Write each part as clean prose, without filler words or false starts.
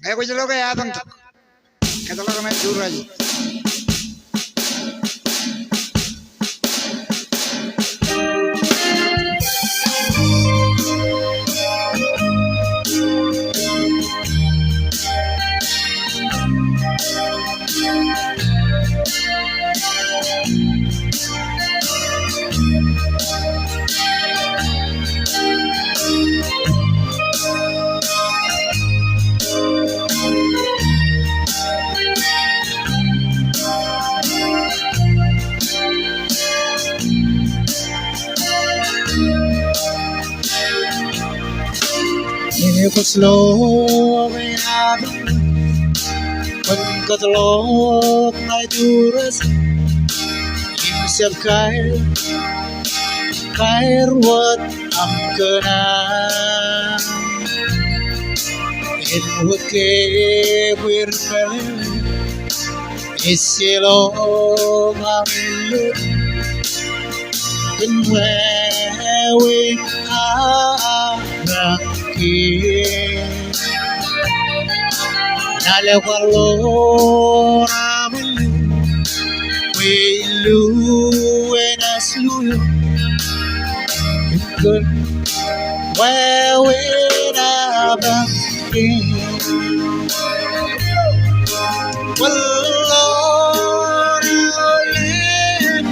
मैं कुछ लोग याद हूँ कहता लोग मैं दूर रही ये कुछ लोग याद Pagkat look ay duras Imsiyag kair wat am kana It would keep with Isilo marilut Kun wewe Nale wallo ramen we lu enas luyo Kun wewe ramen wallo ramen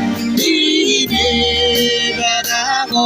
ide barago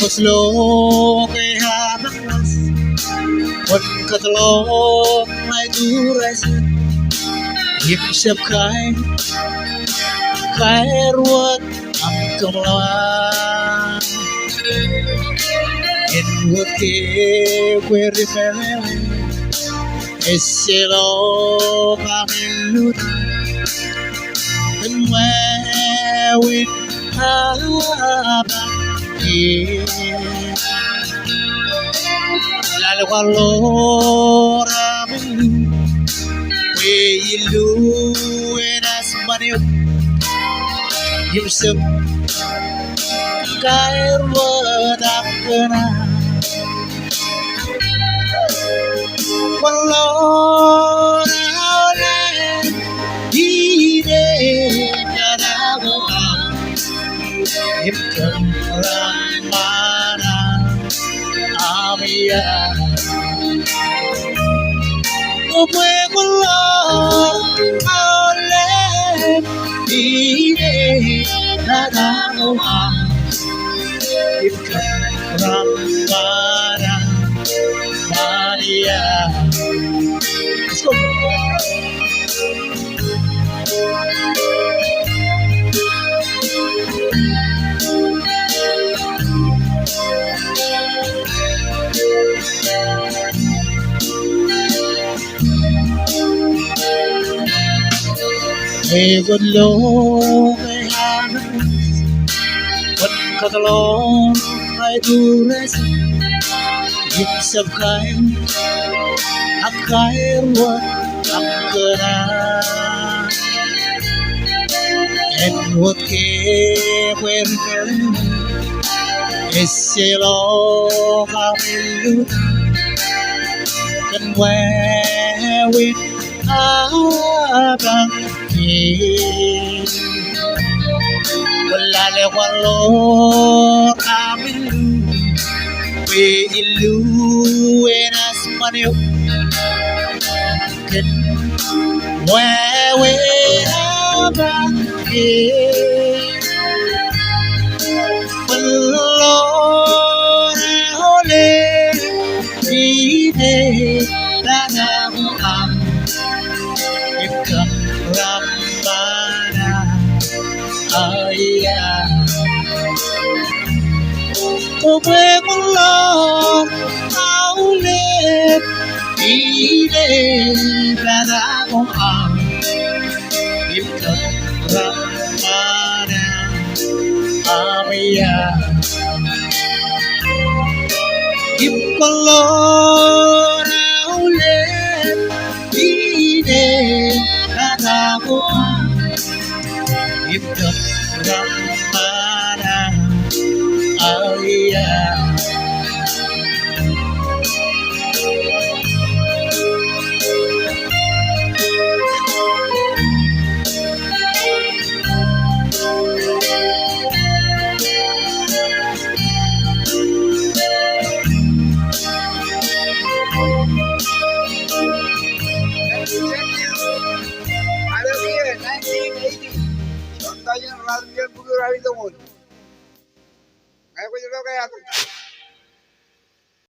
कुछ लोग habas Pagkat look ay duras Imsiyag kair wat am kamlawan It would keep with the family Isilo marilut And where we have Lalo wallo ramen we ilu enas maniok Yusuf kair wadak kena wallo ramen ide kadago Himkan ramana amia Ope wallo ole ide kadago Himkan ramana Maria Let's go Hey, good Lord, may have Pagkat look ay duras Imsiyag kair wat am kana And would keep with Isilo marilut Kan wewe abang Wala le wallo amin we ilu enas maniok Kan wewe abang wallo ole ide danamu am Ikam ramana ayah Ope wallo aulet ide danamu am Ikam Colora ulit Ine Natapo Ibdot Rampara Aliyah Ada dia 1980. Contohnya radio Bulu Rawi Tumul. Kayak begitu kayak